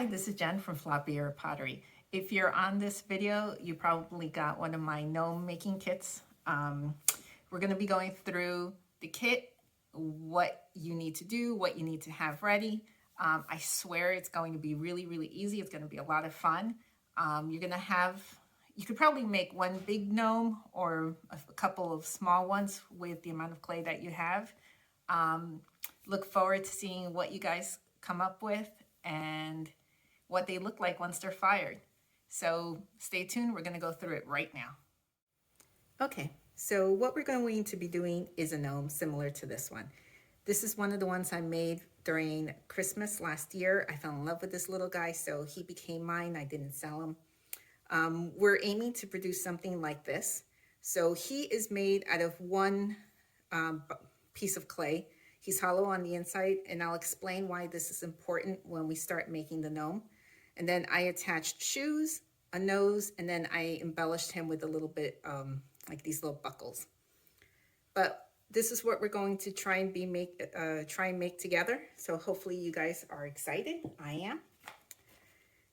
Hi, this is Jen from Floppy Ear Pottery. If you're on this video, you probably got one of my gnome making kits. We're going to be going through the kit, what you need to do, what you need to have ready. I swear it's going to be really, really easy. It's going to be a lot of fun. You could probably make one big gnome or a couple of small ones with the amount of clay that you have. Look forward to seeing what you guys come up with and what they look like once they're fired. So stay tuned, we're gonna go through it right now. Okay, so what we're going to be doing is a gnome similar to this one. This is one of the ones I made during Christmas last year. I fell in love with this little guy, so he became mine. I didn't sell him. We're aiming to produce something like this. So he is made out of one piece of clay. He's hollow on the inside, and I'll explain why this is important when we start making the gnome. And then I attached shoes, a nose, and then I embellished him with a little bit like these little buckles. But this is what we're going to try and make together. So hopefully you guys are excited. I am.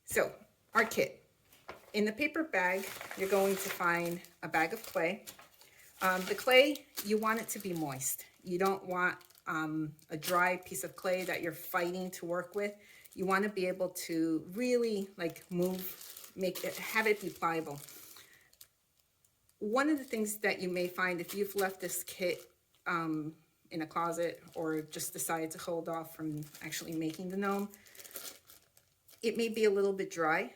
So our kit. In the paper bag, you're going to find a bag of clay. The clay, you want it to be moist. You don't want a dry piece of clay that you're fighting to work with. You want to be able to really like have it be pliable. One of the things that you may find if you've left this kit in a closet or just decided to hold off from actually making the gnome, it may be a little bit dry.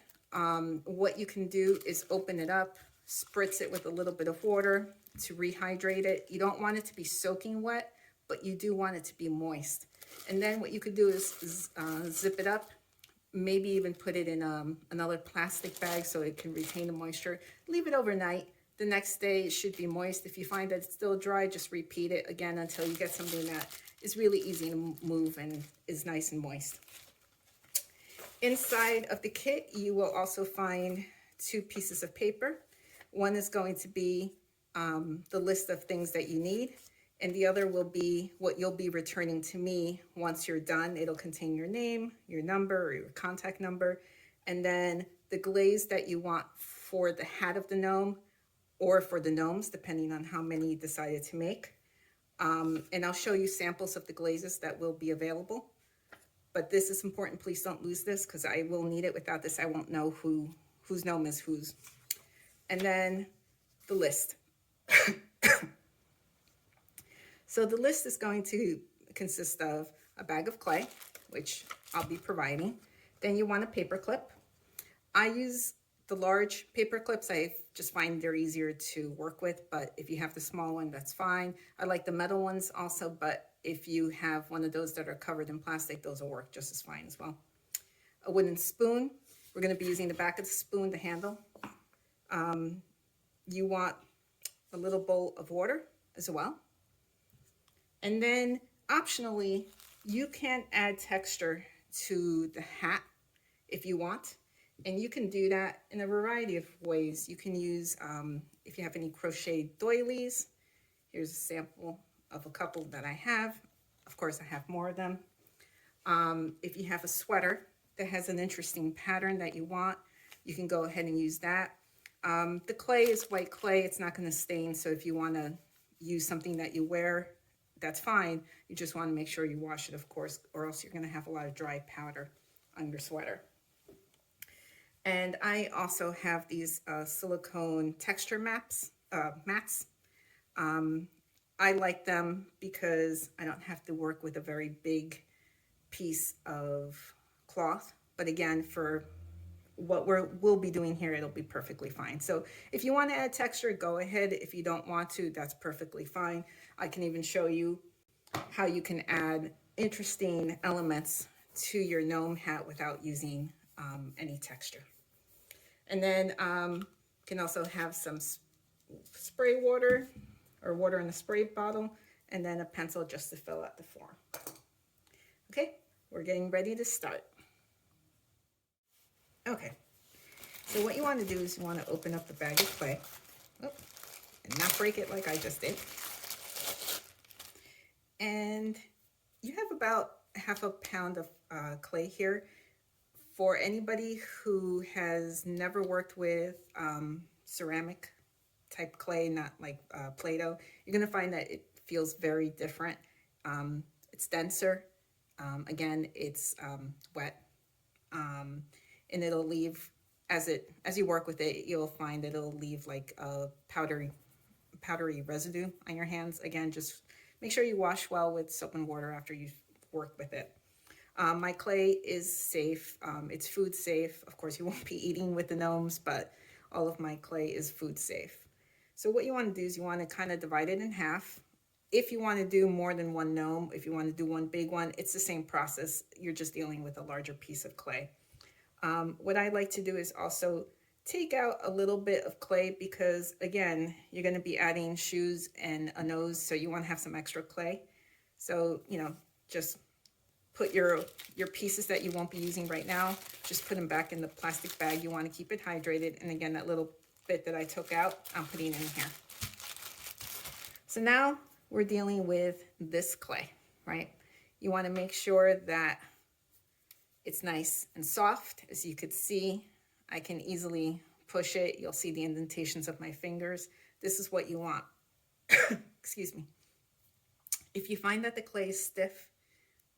What you can do is open it up, spritz it with a little bit of water to rehydrate it. You don't want it to be soaking wet, but you do want it to be moist. And then what you could do is zip it up, maybe even put it in another plastic bag so it can retain the moisture. Leave it overnight. The next day it should be moist. If you find that it's still dry, just repeat it again until you get something that is really easy to move and is nice and moist. Inside of the kit, you will also find 2 pieces of paper. One is going to be the list of things that you need, and the other will be what you'll be returning to me once you're done. It'll contain your name, your number, or your contact number, and then the glaze that you want for the hat of the gnome or for the gnomes, depending on how many you decided to make. And I'll show you samples of the glazes that will be available. But this is important. Please don't lose this because I will need it. Without this, I won't know whose gnome is whose. And then the list. So the list is going to consist of a bag of clay, which I'll be providing. Then you want a paper clip. I use the large paper clips. I just find they're easier to work with, but if you have the small one, that's fine. I like the metal ones also, but if you have one of those that are covered in plastic, those will work just as fine as well. A wooden spoon. We're going to be using the back of the spoon, the handle. You want a little bowl of water as well. And then optionally, you can add texture to the hat if you want. And you can do that in a variety of ways. You can use, if you have any crocheted doilies, here's a sample of a couple that I have. Of course, I have more of them. If you have a sweater that has an interesting pattern that you want, you can go ahead and use that. The clay is white clay. It's not going to stain. So if you want to use something that you wear, that's fine. You just want to make sure you wash it, of course, or else you're going to have a lot of dry powder on your sweater. And I also have these silicone texture mats. I like them because I don't have to work with a very big piece of cloth. But again, for what we'll be doing here, it'll be perfectly fine. So if you want to add texture, go ahead. If you don't want to, that's perfectly fine. I can even show you how you can add interesting elements to your gnome hat without using any texture. And then you can also have some spray water or water in a spray bottle, and then a pencil just to fill out the form. Okay, we're getting ready to start. Okay, so what you want to do is you want to open up the bag of clay and not break it like I just did. And you have about half a pound of clay here. For anybody who has never worked with ceramic type clay, not like Play-Doh, you're going to find that it feels very different. It's denser. Again, it's wet, and it'll leave, as you work with it, you'll find that it'll leave like a powdery residue on your hands. Again, just make sure you wash well with soap and water after you've worked with it. My clay is safe. It's food safe. Of course, you won't be eating with the gnomes, but all of my clay is food safe. So what you want to do is you want to kind of divide it in half. If you want to do more than one gnome, if you want to do one big one, it's the same process. You're just dealing with a larger piece of clay. What I like to do is also take out a little bit of clay because, again, you're going to be adding shoes and a nose, so you want to have some extra clay. So, you know, just put your pieces that you won't be using right now, just put them back in the plastic bag. You want to keep it hydrated. And again, that little bit that I took out, I'm putting in here. So now we're dealing with this clay, right? You want to make sure that it's nice and soft. As you could see, I can easily push it. You'll see the indentations of my fingers. This is what you want. Excuse me. If you find that the clay is stiff,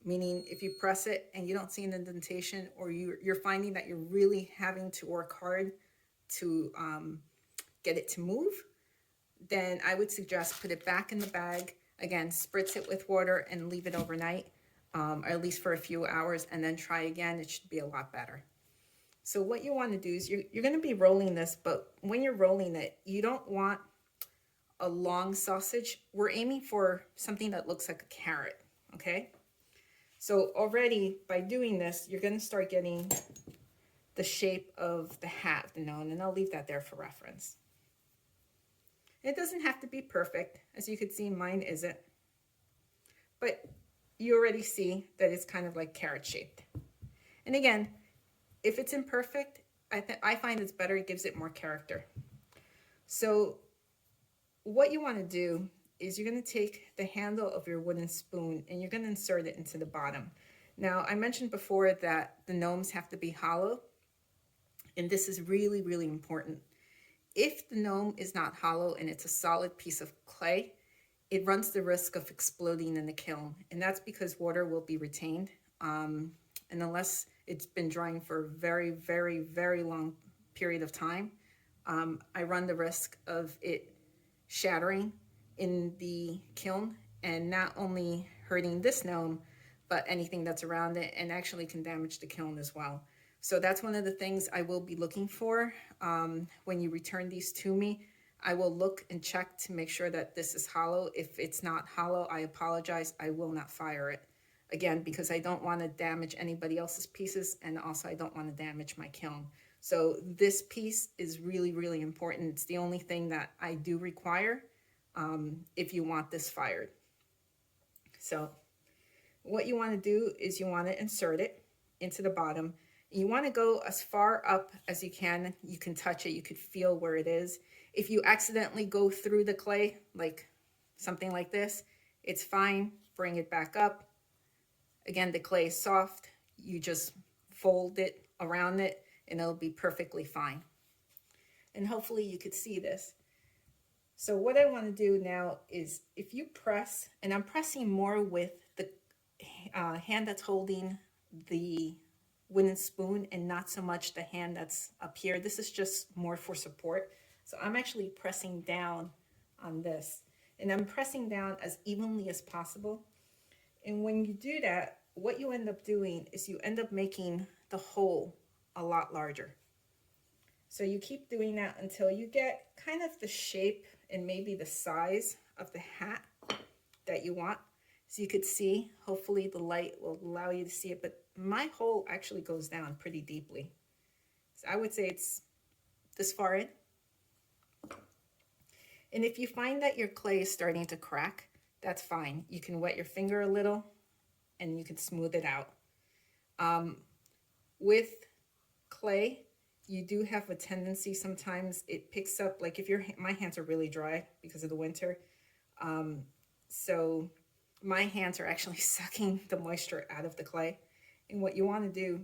meaning if you press it and you don't see an indentation, or you're finding that you're really having to work hard to get it to move, then I would suggest put it back in the bag. Again, spritz it with water and leave it overnight, or at least for a few hours, and then try again. It should be a lot better. So what you want to do is you're going to be rolling this, but when you're rolling it, you don't want a long sausage. We're aiming for something that looks like a carrot, okay? So already by doing this, you're going to start getting the shape of the hat of the gnome, and I'll leave that there for reference. It doesn't have to be perfect. As you can see, mine isn't. But you already see that it's kind of like carrot shaped. And again, if it's imperfect, I find it's better. It gives it more character. So what you want to do is you're going to take the handle of your wooden spoon and you're going to insert it into the bottom. Now, I mentioned before that the gnomes have to be hollow, and this is really, really important. If the gnome is not hollow and it's a solid piece of clay, it runs the risk of exploding in the kiln, and that's because water will be retained. And unless it's been drying for a very, very, very long period of time, I run the risk of it shattering in the kiln and not only hurting this gnome, but anything that's around it, and actually can damage the kiln as well. So that's one of the things I will be looking for when you return these to me. I will look and check to make sure that this is hollow. If it's not hollow, I apologize. I will not fire it. Again, because I don't want to damage anybody else's pieces, and also I don't want to damage my kiln. So this piece is really, really important. It's the only thing that I do require if you want this fired. So what you want to do is you want to insert it into the bottom. You want to go as far up as you can. You can touch it. You could feel where it is. If you accidentally go through the clay, like something like this, it's fine. Bring it back up. Again, the clay is soft. You just fold it around it and it'll be perfectly fine. And hopefully you could see this. So what I want to do now is, if you press, and I'm pressing more with the hand that's holding the wooden spoon and not so much the hand that's up here. This is just more for support. So I'm actually pressing down on this, and I'm pressing down as evenly as possible. And when you do that, what you end up doing is you end up making the hole a lot larger. So you keep doing that until you get kind of the shape and maybe the size of the hat that you want. So you could see, hopefully the light will allow you to see it, but my hole actually goes down pretty deeply. So I would say it's this far in. And if you find that your clay is starting to crack, that's fine. You can wet your finger a little and you can smooth it out. With clay, you do have a tendency sometimes it picks up, like if my hands are really dry because of the winter. So my hands are actually sucking the moisture out of the clay. And what you want to do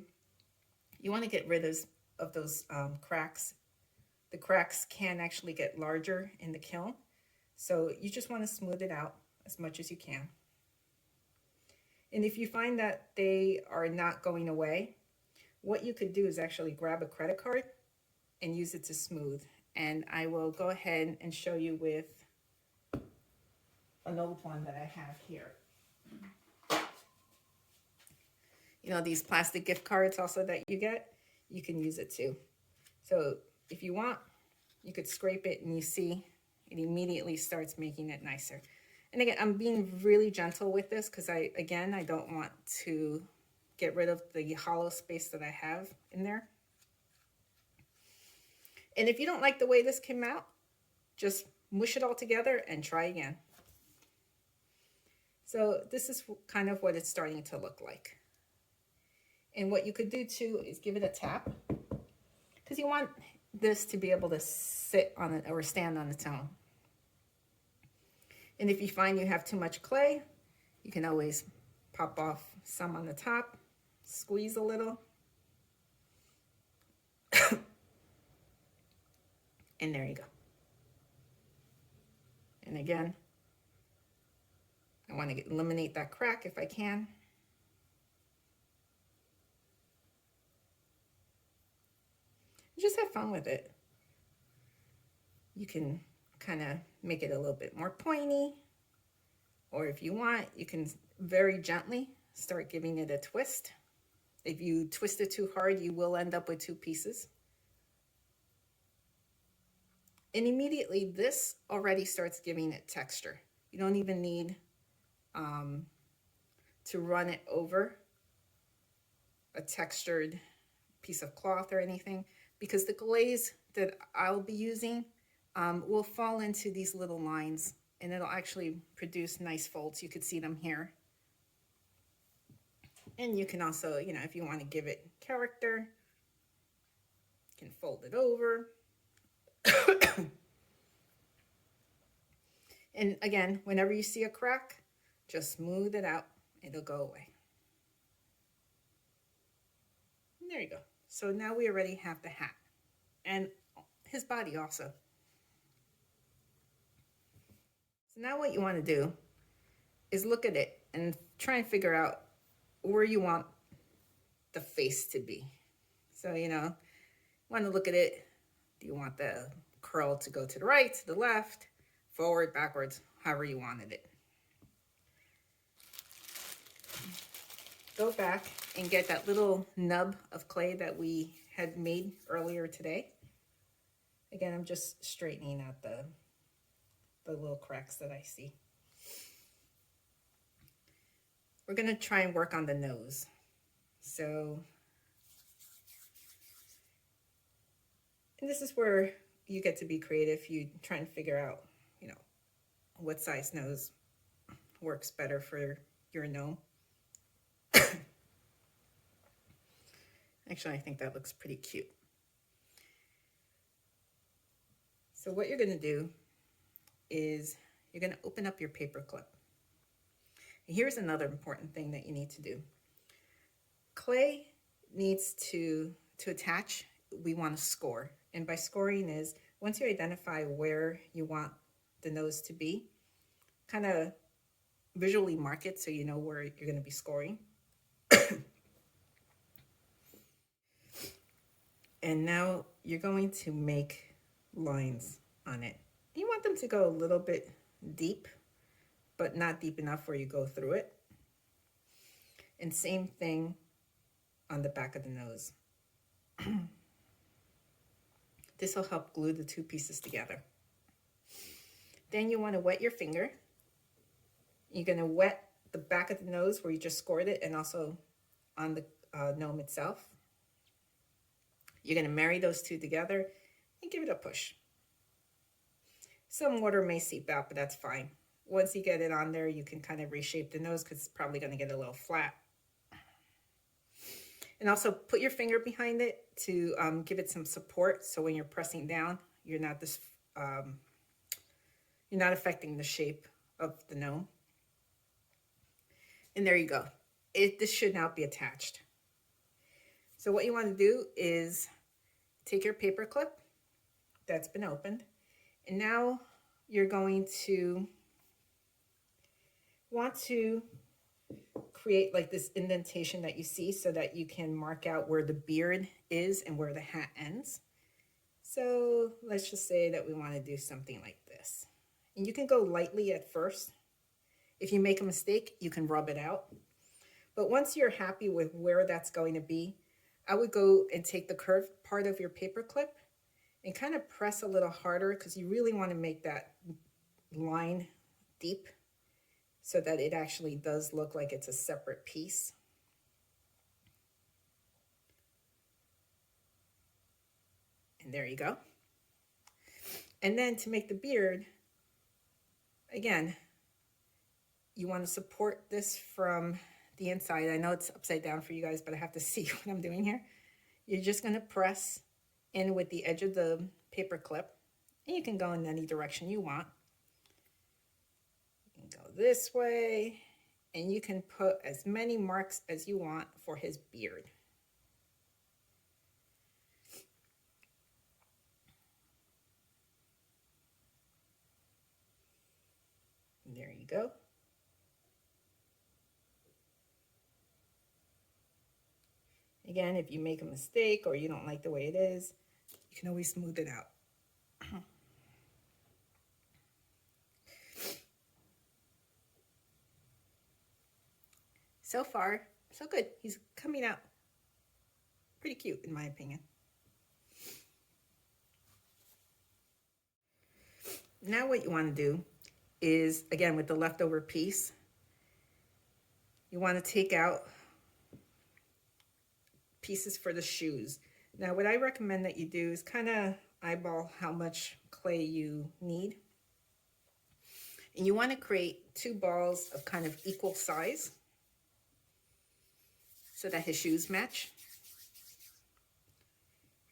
You want to get rid of those cracks. The cracks can actually get larger in the kiln. So you just want to smooth it out as much as you can. And if you find that they are not going away, what you could do is actually grab a credit card and use it to smooth. And I will go ahead and show you with an old one that I have here. You know, these plastic gift cards also that you get, you can use it too. So if you want, you could scrape it and you see it immediately starts making it nicer. And again, I'm being really gentle with this because I don't want to get rid of the hollow space that I have in there. And if you don't like the way this came out, just mush it all together and try again. So this is kind of what it's starting to look like. And what you could do too is give it a tap, because you want this to be able to sit on it or stand on its own. And if you find you have too much clay, you can always pop off some on the top, squeeze a little, and there you go. And again, I want to eliminate that crack if I can. Just have fun with it. You can kind of make it a little bit more pointy, or if you want, you can very gently start giving it a twist. If you twist it too hard, you will end up with two pieces. And immediately this already starts giving it texture. You don't even need to run it over a textured piece of cloth or anything, because the glaze that I'll be using will fall into these little lines, and it'll actually produce nice folds. You could see them here. And you can also, you know, if you want to give it character, you can fold it over. And again, whenever you see a crack, just smooth it out. It'll go away. And there you go. So now we already have the hat and his body also. So now what you want to do is look at it and try and figure out where you want the face to be. So, you know, want to look at it. Do you want the curl to go to the right, to the left, forward, backwards, however you wanted it? Go back and get that little nub of clay that we had made earlier today. Again, I'm just straightening out the little cracks that I see. We're going to try and work on the nose. So, and this is where you get to be creative. You try and figure out, you know, what size nose works better for your gnome. Actually, I think that looks pretty cute. So what you're going to do is you're going to open up your paper clip. Here's another important thing that you need to do. Clay needs to attach, we want to score. And by scoring is, once you identify where you want the nose to be, kind of visually mark it so you know where you're going to be scoring. And now you're going to make lines on it. You want them to go a little bit deep, but not deep enough where you go through it. And same thing on the back of the nose. This will help glue the two pieces together. Then you want to wet your finger. You're going to wet the back of the nose where you just scored it, and also on the gnome itself. You're going to marry those two together and give it a push. Some water may seep out, but that's fine. Once you get it on there, you can kind of reshape the nose because it's probably going to get a little flat. And also put your finger behind it to give it some support. So when you're pressing down, you're not affecting the shape of the gnome. And there you go. This should now be attached. So what you want to do is take your paper clip that's been opened, and now you're going to want to create like this indentation that you see so that you can mark out where the beard is and where the hat ends. So let's just say that we want to do something like this. And you can go lightly at first. If you make a mistake, you can rub it out. But once you're happy with where that's going to be, I would go and take the curved part of your paper clip and kind of press a little harder, because you really want to make that line deep so that it actually does look like it's a separate piece. And there you go. And then to make the beard, again, you want to support this from the inside. I know it's upside down for you guys, but I have to see what I'm doing here. You're just going to press in with the edge of the paper clip, and you can go in any direction you want. You can go this way, and you can put as many marks as you want for his beard. And there you go. Again, if you make a mistake or you don't like the way it is, you can always smooth it out. So far, so good. He's coming out pretty cute, in my opinion. Now what you want to do is, again, with the leftover piece, you want to take out pieces for the shoes. Now what I recommend that you do is kind of eyeball how much clay you need. And you want to create 2 balls of kind of equal size so that his shoes match.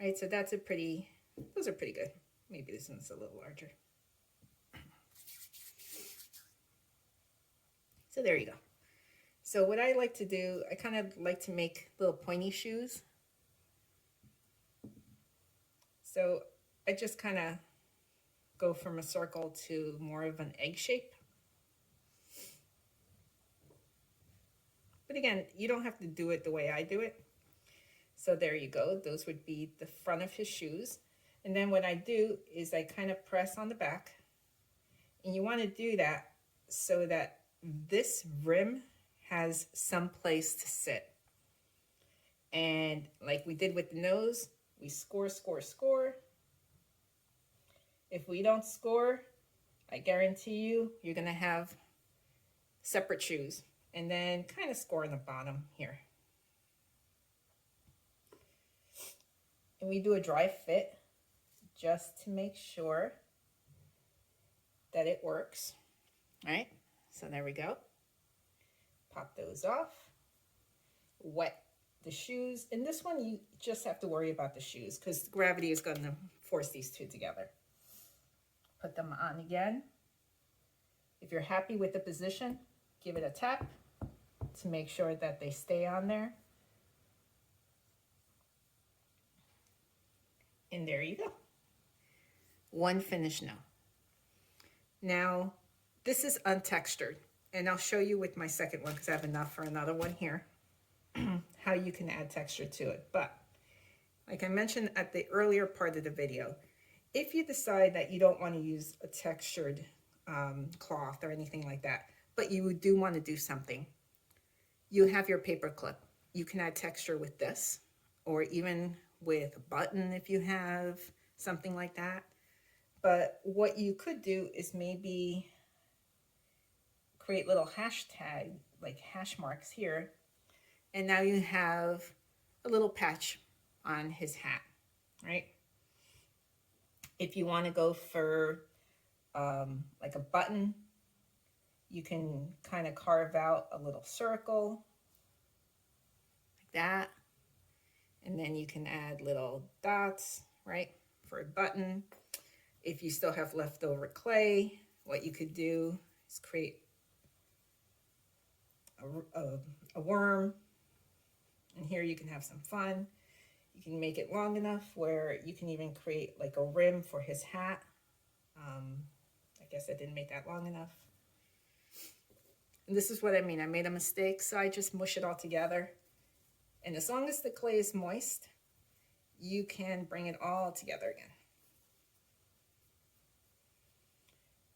All right, so that's those are pretty good. Maybe this one's a little larger. So there you go. So what I like to do, I kind of like to make little pointy shoes. So I just kind of go from a circle to more of an egg shape. But again, you don't have to do it the way I do it. So there you go. Those would be the front of his shoes. And then what I do is I kind of press on the back. And you want to do that so that this rim has some place to sit. And like we did with the nose, we score, score, score. If we don't score, I guarantee you, you're gonna have separate shoes. And then kind of score in the bottom here. And we do a dry fit just to make sure that it works. All right, so there we go. Pop those off, wet the shoes. And this one, you just have to worry about the shoes because gravity is going to force these 2 together. Put them on again. If you're happy with the position, give it a tap to make sure that they stay on there. And there you go. One finished now. Now, this is untextured. And I'll show you with my second one, because I have enough for another one here, how you can add texture to it. But like I mentioned at the earlier part of the video, if you decide that you don't want to use a textured cloth or anything like that, but you do want to do something, you have your paper clip. You can add texture with this, or even with a button if you have something like that. But what you could do is maybe create little hashtag, like hash marks here. And now you have a little patch on his hat, right? If you want to go for like a button, you can kind of carve out a little circle like that. And then you can add little dots, right, for a button. If you still have leftover clay, what you could do is create a worm. And here you can have some fun. You can make it long enough where you can even create like a rim for his hat. I guess I didn't make that long enough. And this is what I mean. I made a mistake, so I just mush it all together. And as long as the clay is moist, you can bring it all together again.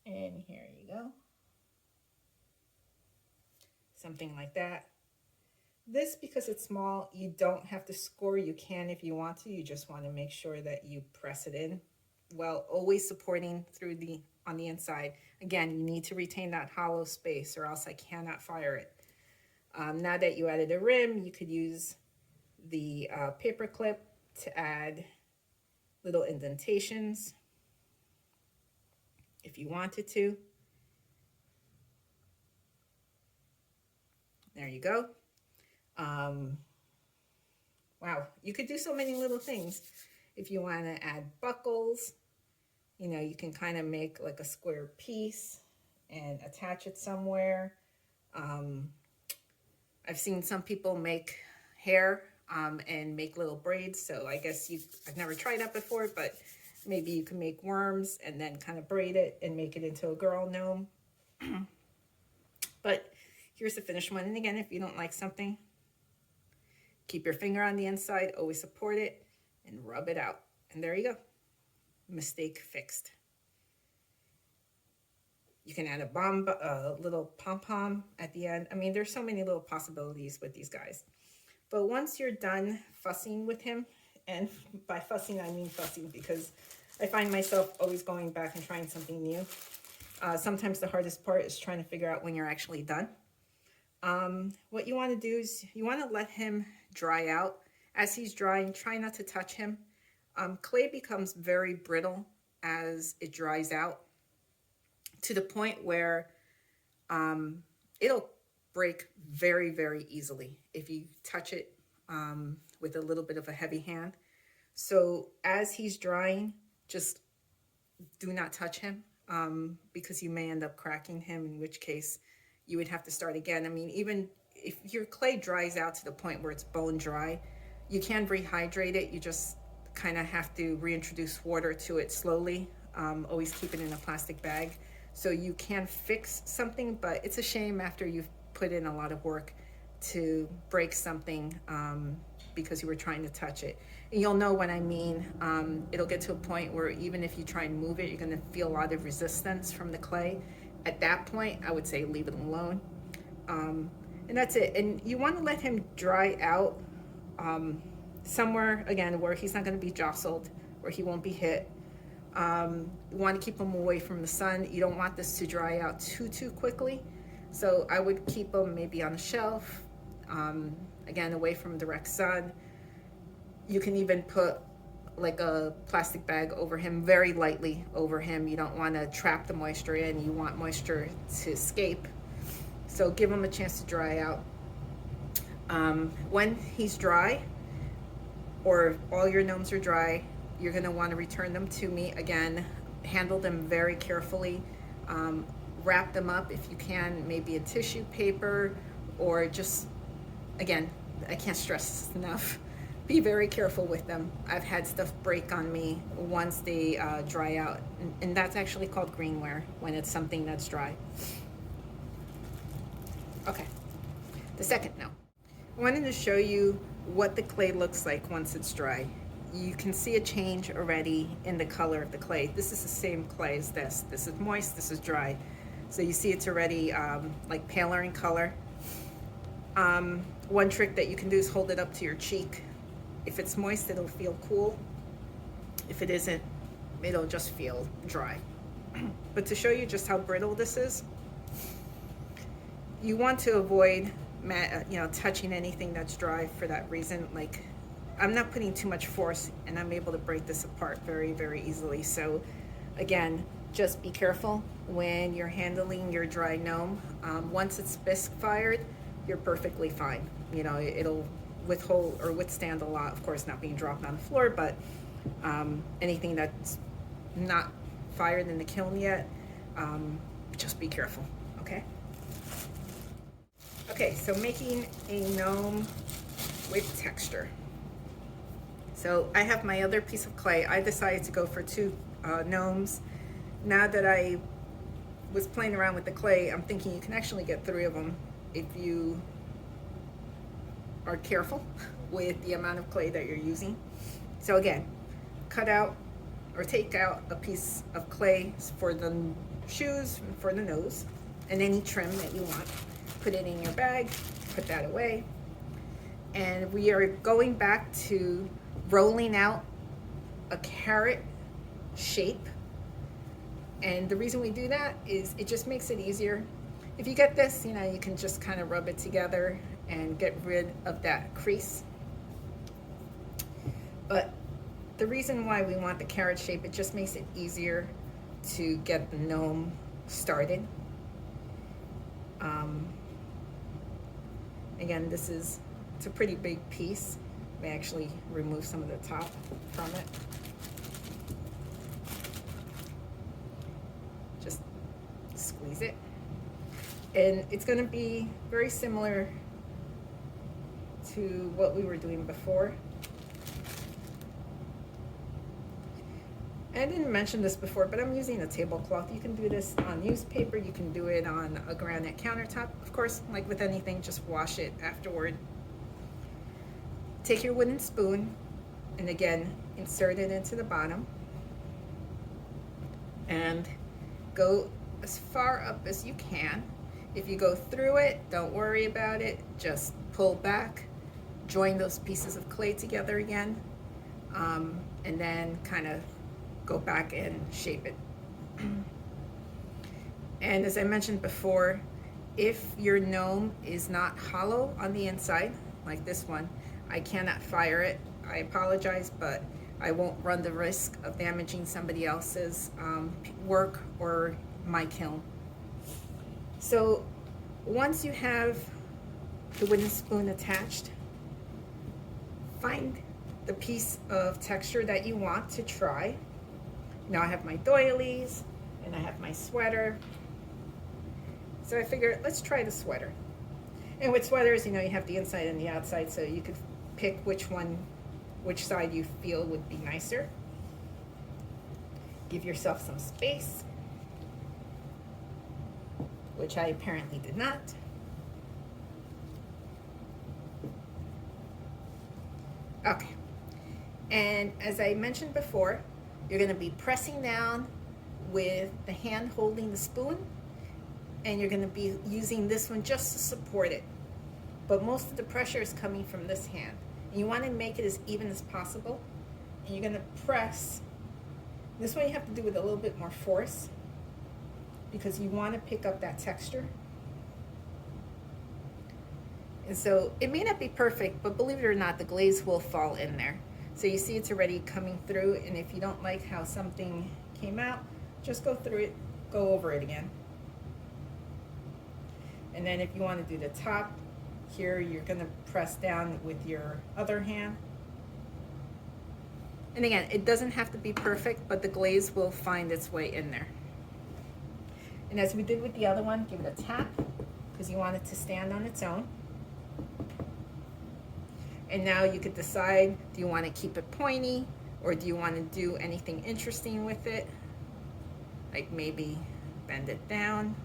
And here you go. Something like that. This, because it's small, you don't have to score. You can if you want to. You just want to make sure that you press it in while always supporting through on the inside. Again, you need to retain that hollow space or else I cannot fire it. Now that you added a rim, you could use the paper clip to add little indentations if you wanted to. There you go. Wow, you could do so many little things. If you want to add buckles, you know, you can kind of make like a square piece and attach it somewhere. I've seen some people make hair and make little braids. So I guess I've never tried that before, but maybe you can make worms and then kind of braid it and make it into a girl gnome. But here's the finished one. And again, if you don't like something, keep your finger on the inside, always support it and rub it out. And there you go. Mistake fixed. You can add a little pom-pom at the end. I mean, there's so many little possibilities with these guys. But once you're done fussing with him, and by fussing, I mean fussing because I find myself always going back and trying something new. Sometimes the hardest part is trying to figure out when you're actually done. What you want to do is you want to let him dry out. As he's drying, try not to touch him. Clay becomes very brittle as it dries out to the point where it'll break very, very easily if you touch it with a little bit of a heavy hand. So as he's drying, just do not touch him because you may end up cracking him, in which case you would have to start again. I mean, even if your clay dries out to the point where it's bone dry, you can rehydrate it. You just kind of have to reintroduce water to it slowly. Always keep it in a plastic bag. So you can fix something, but it's a shame after you've put in a lot of work to break something because you were trying to touch it. And you'll know what I mean. It'll get to a point where even if you try and move it, you're gonna feel a lot of resistance from the clay. At that point, I would say leave it alone. And that's it. And you wanna let him dry out somewhere, again, where he's not gonna be jostled, where he won't be hit. You want to keep them away from the sun. You don't want this to dry out too quickly. So I would keep them maybe on a shelf, again, away from direct sun. You can even put like a plastic bag over him, very lightly over him. You don't want to trap the moisture in. You want moisture to escape. So give him a chance to dry out. When he's dry, or all your gnomes are dry, you're going to want to return them to me. Again, handle them very carefully. Wrap them up if you can, maybe in tissue paper, or just, again, I can't stress this enough. Be very careful with them. I've had stuff break on me once they dry out, and that's actually called greenware when it's something that's dry. Okay, the second gnome. I wanted to show you what the clay looks like once it's dry. You can see a change already in the color of the clay. This is the same clay as this. This is moist, this is dry. So you see it's already like paler in color. One trick that you can do is hold it up to your cheek. If it's moist, it'll feel cool. If it isn't, it'll just feel dry. But to show you just how brittle this is, you want to avoid touching anything that's dry for that reason. Like, I'm not putting too much force and I'm able to break this apart very, very easily. So again, just be careful when you're handling your dry gnome. Once it's bisque fired, you're perfectly fine. You know, it'll withhold or withstand a lot, of course, not being dropped on the floor, but anything that's not fired in the kiln yet, just be careful, okay? Okay, so making a gnome with texture. So I have my other piece of clay. I decided to go for two gnomes. Now that I was playing around with the clay, I'm thinking you can actually get 3 of them if you are careful with the amount of clay that you're using. So again, cut out or take out a piece of clay for the shoes, for the nose, and any trim that you want. Put it in your bag, put that away. And we are going back to rolling out a carrot shape. And the reason we do that is it just makes it easier. If you get this, you know, you can just kind of rub it together and get rid of that crease. But the reason why we want the carrot shape, it just makes it easier to get the gnome started. Again, it's a pretty big piece. We actually remove some of the top from it. Just squeeze it. And it's going to be very similar to what we were doing before. I didn't mention this before, but I'm using a tablecloth. You can do this on newspaper, you can do it on a granite countertop. Of course, like with anything, just wash it afterward. Take your wooden spoon and again, insert it into the bottom and go as far up as you can. If you go through it, don't worry about it. Just pull back, join those pieces of clay together again, and then kind of go back and shape it. And as I mentioned before, if your gnome is not hollow on the inside, like this one, I cannot fire it. I apologize, but I won't run the risk of damaging somebody else's work or my kiln. So once you have the wooden spoon attached, find the piece of texture that you want to try. Now I have my doilies and I have my sweater. So I figured, let's try the sweater. And with sweaters, you know, you have the inside and the outside, so you could pick which side you feel would be nicer. Give yourself some space, which I apparently did not. Okay, and as I mentioned before, you're going to be pressing down with the hand holding the spoon, and you're going to be using this one just to support it. But most of the pressure is coming from this hand. And you want to make it as even as possible. And you're going to press. This one you have to do with a little bit more force because you want to pick up that texture. And so it may not be perfect, but believe it or not, the glaze will fall in there. So you see it's already coming through, and if you don't like how something came out, just go through it, go over it again. And then if you want to do the top, here you're going to press down with your other hand. And again, it doesn't have to be perfect, but the glaze will find its way in there. And as we did with the other one, give it a tap, because you want it to stand on its own. And now you could decide, do you want to keep it pointy, or do you want to do anything interesting with it? Like maybe bend it down.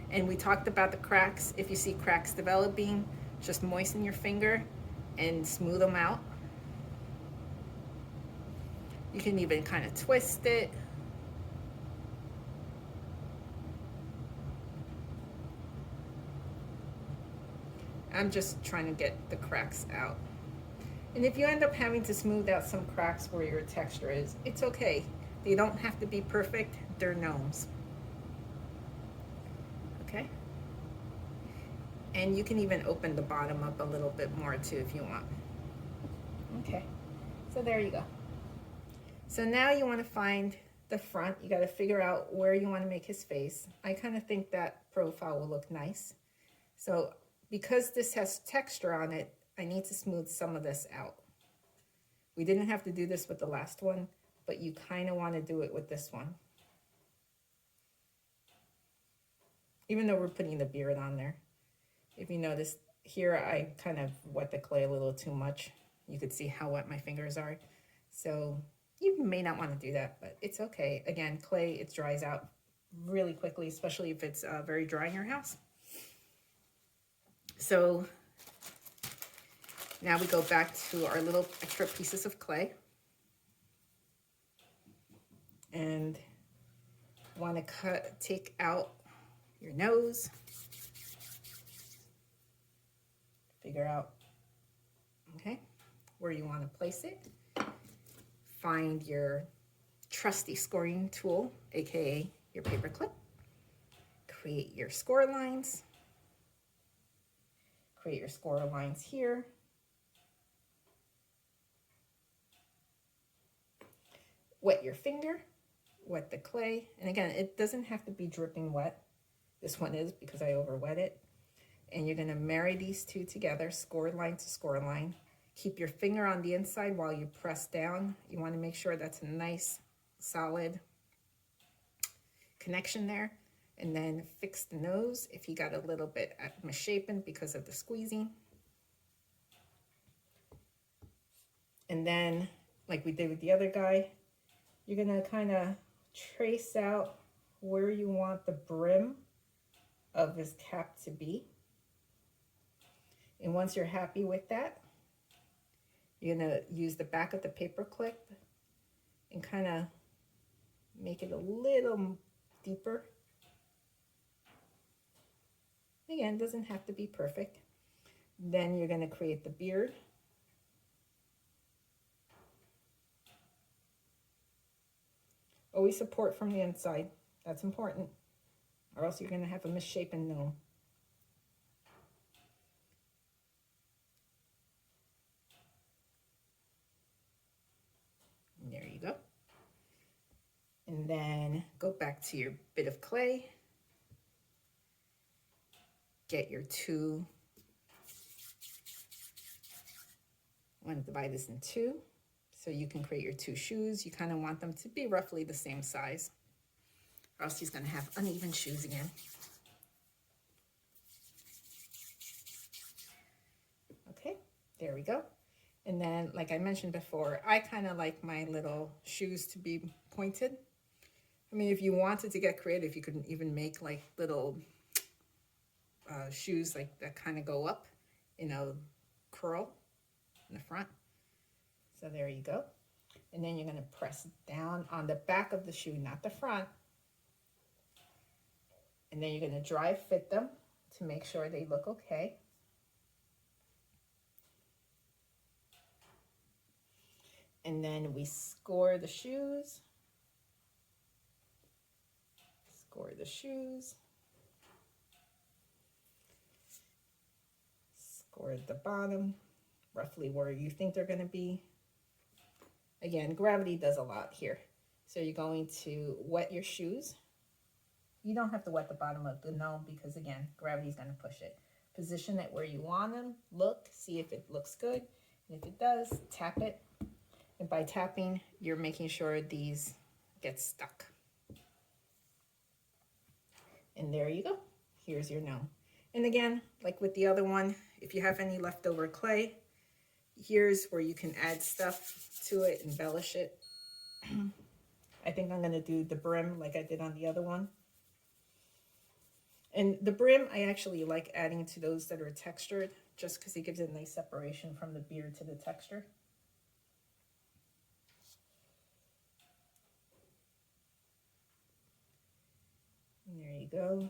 And we talked about the cracks. If you see cracks developing, just moisten your finger and smooth them out. You can even kind of twist it. I'm just trying to get the cracks out. And if you end up having to smooth out some cracks where your texture is, it's okay. They don't have to be perfect, they're gnomes. Okay? And you can even open the bottom up a little bit more too if you want. Okay, so there you go. So now you want to find the front. You got to figure out where you want to make his face. I kind of think that profile will look nice. So because this has texture on it, I need to smooth some of this out. We didn't have to do this with the last one, but you kind of want to do it with this one. Even though we're putting the beard on there. If you notice, here I kind of wet the clay a little too much. You could see how wet my fingers are. So you may not want to do that, but it's okay. Again, clay, it dries out really quickly, especially if it's very dry in your house. So now we go back to our little extra pieces of clay. And want to take out your nose. Figure out, okay, where you want to place it. Find your trusty scoring tool, aka your paperclip. Create your score lines. Create your score lines here. Wet your finger, wet the clay. And again, it doesn't have to be dripping wet. This one is because I over wet it. And you're going to marry these two together, score line to score line. Keep your finger on the inside while you press down. You want to make sure that's a nice, solid connection there. And then fix the nose if you got a little bit misshapen because of the squeezing. And then, like we did with the other guy, you're going to kind of trace out where you want the brim of his cap to be. And once you're happy with that, you're going to use the back of the paper clip and kind of make it a little deeper. Again, it doesn't have to be perfect. Then you're going to create the beard. Always support from the inside. That's important. Or else you're going to have a misshapen gnome. And there you go. And then go back to your bit of clay. Get your two. I want to divide this in two so you can create your two shoes. You kind of want them to be roughly the same size, or else he's going to have uneven shoes again. Okay, there we go. And then, like I mentioned before, I kind of like my little shoes to be pointed. I mean, if you wanted to get creative, you could even make like little shoes like that kind of go up in a curl in the front. So there you go. And then you're going to press down on the back of the shoe, not the front. And then you're going to dry fit them to make sure they look okay. And then we score the shoes. Score the shoes. Score the bottom, roughly where you think they're going to be. Again, gravity does a lot here. So you're going to wet your shoes. You don't have to wet the bottom of the gnome because, again, gravity is going to push it. Position it where you want them. Look, see if it looks good. And if it does, tap it. And by tapping, you're making sure these get stuck. And there you go. Here's your gnome. And again, like with the other one, if you have any leftover clay, here's where you can add stuff to it, embellish it. I think I'm going to do the brim like I did on the other one. And the brim, I actually like adding to those that are textured just because it gives it a nice separation from the beard to the texture. And there you go.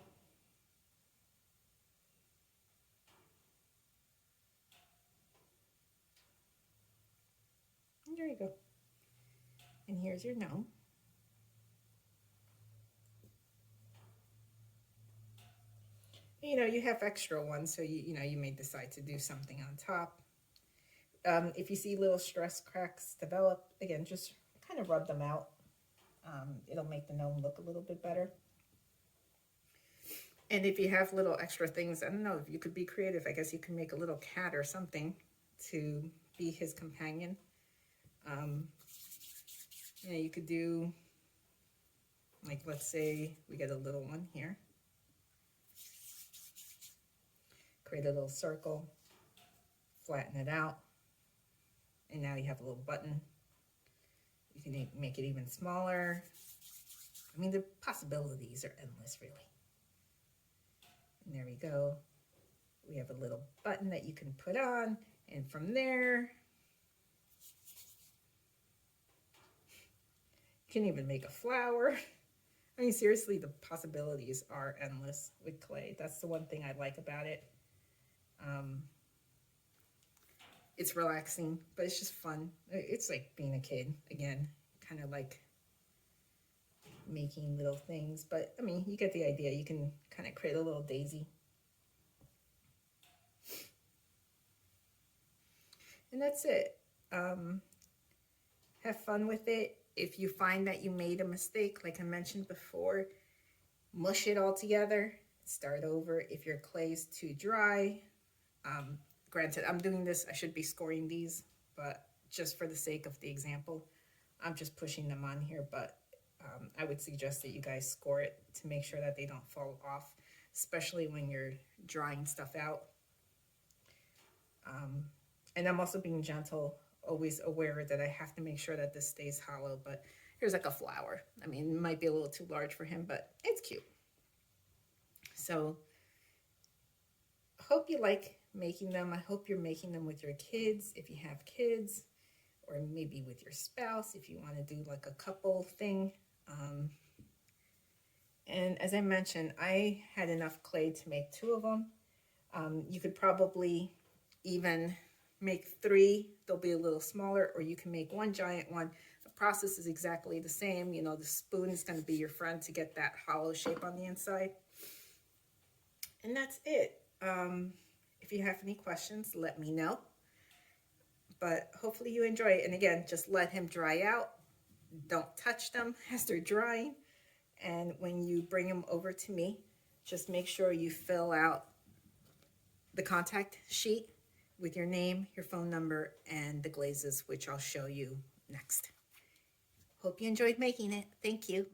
And there you go. And here's your gnome. You know, you have extra ones, so you may decide to do something on top. If you see little stress cracks develop, again, just kind of rub them out. It'll make the gnome look a little bit better. And if you have little extra things, I don't know, if you could be creative, I guess you can make a little cat or something to be his companion. You know, you could do, like, let's say we get a little one here. Create a little circle, flatten it out, And now you have a little button. You can make it even smaller. I mean, the possibilities are endless, really. And there we go. We have a little button that you can put on, and from there, you can even make a flower. I mean, seriously, the possibilities are endless with clay. That's the one thing I like about it. It's relaxing, but it's just fun. It's like being a kid again, kind of like making little things. But I mean, you get the idea. You can kind of create a little daisy. And that's it. Have fun with it. If you find that you made a mistake, like I mentioned before, mush it all together, start over. If your clay is too dry, granted, I'm doing this, I should be scoring these, but just for the sake of the example, I'm just pushing them on here, but I would suggest that you guys score it to make sure that they don't fall off, especially when you're drying stuff out. And I'm also being gentle, always aware that I have to make sure that this stays hollow, but here's like a flower. I mean, it might be a little too large for him, but it's cute. So hope you like making them. I hope you're making them with your kids, if you have kids, or maybe with your spouse, if you want to do like a couple thing. And as I mentioned, I had enough clay to make 2 of them. You could probably even make 3. They'll be a little smaller, or you can make 1 giant one. The process is exactly the same. You know, the spoon is going to be your friend to get that hollow shape on the inside. And that's it. If you have any questions, let me know. But hopefully you enjoy it. And again, just let him dry out. Don't touch them as they're drying. And when you bring them over to me, just make sure you fill out the contact sheet with your name, your phone number, and the glazes, which I'll show you next. Hope you enjoyed making it. Thank you.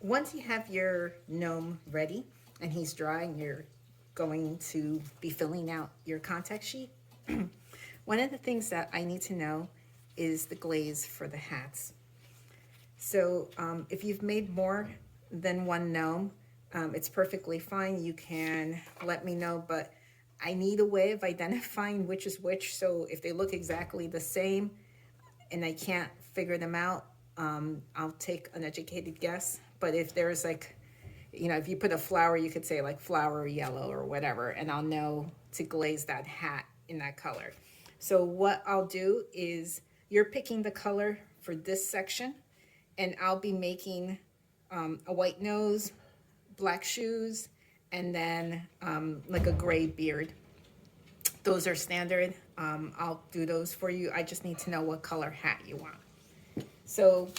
Once you have your gnome ready and he's dry and you're going to be filling out your contact sheet, one of the things that I need to know is the glaze for the hats. So if you've made more than 1 gnome, it's perfectly fine. You can let me know, but I need a way of identifying which is which. So if they look exactly the same and I can't figure them out, I'll take an educated guess. But if there's like, you know, if you put a flower, you could say like flower yellow or whatever, and I'll know to glaze that hat in that color. So what I'll do is you're picking the color for this section, and I'll be making a white nose, black shoes, and then like a gray beard. Those are standard. I'll do those for you. I just need to know what color hat you want. So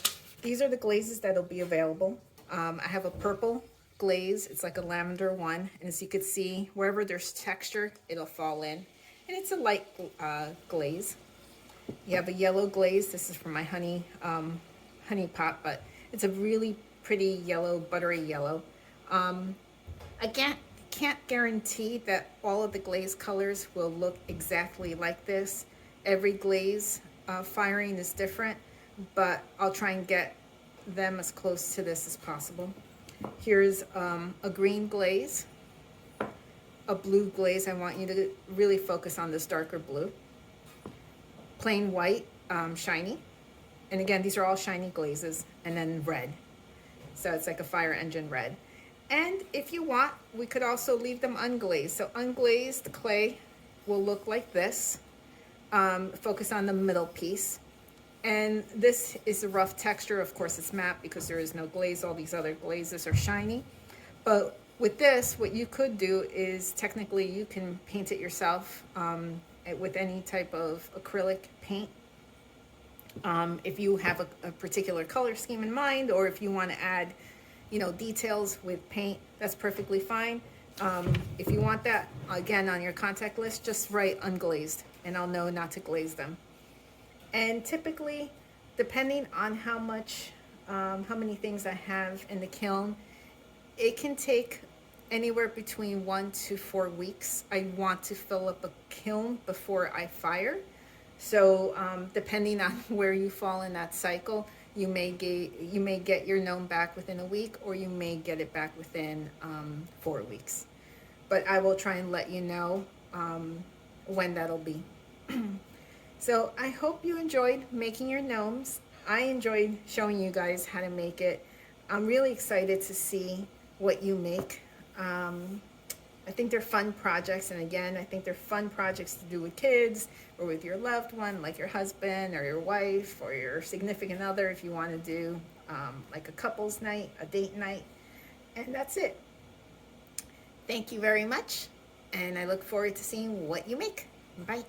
these are the glazes that'll be available. I have a purple glaze. It's like a lavender one. And as you can see, wherever there's texture, it'll fall in. And it's a light glaze. You have a yellow glaze. This is from my honey pot, but it's a really pretty yellow, buttery yellow. I can't guarantee that all of the glaze colors will look exactly like this. Every glaze firing is different, but I'll try and get them as close to this as possible. Here's a green glaze, a blue glaze. I want you to really focus on this darker blue. Plain white, shiny. And again, these are all shiny glazes. And then red. So it's like a fire engine red. And if you want, we could also leave them unglazed. So unglazed clay will look like this. Focus on the middle piece. And this is a rough texture. Of course, it's matte because there is no glaze. All these other glazes are shiny. But with this, what you could do is technically you can paint it yourself with any type of acrylic paint. If you have a particular color scheme in mind, or if you want to add, you know, details with paint, that's perfectly fine. If you want that, again, on your contact list, just write unglazed, and I'll know not to glaze them. And typically, depending on how many things I have in the kiln, it can take anywhere between 1 to 4 weeks. I want to fill up a kiln before I fire. So depending on where you fall in that cycle, you may get your gnome back within a week, or you may get it back within 4 weeks. But I will try and let you know when that'll be. So I hope you enjoyed making your gnomes. I enjoyed showing you guys how to make it. I'm really excited to see what you make. I think they're fun projects, and again, I think they're fun projects to do with kids or with your loved one, like your husband or your wife or your significant other, if you want to do like a couple's night, a date night, and that's it. Thank you very much, and I look forward to seeing what you make. Bye.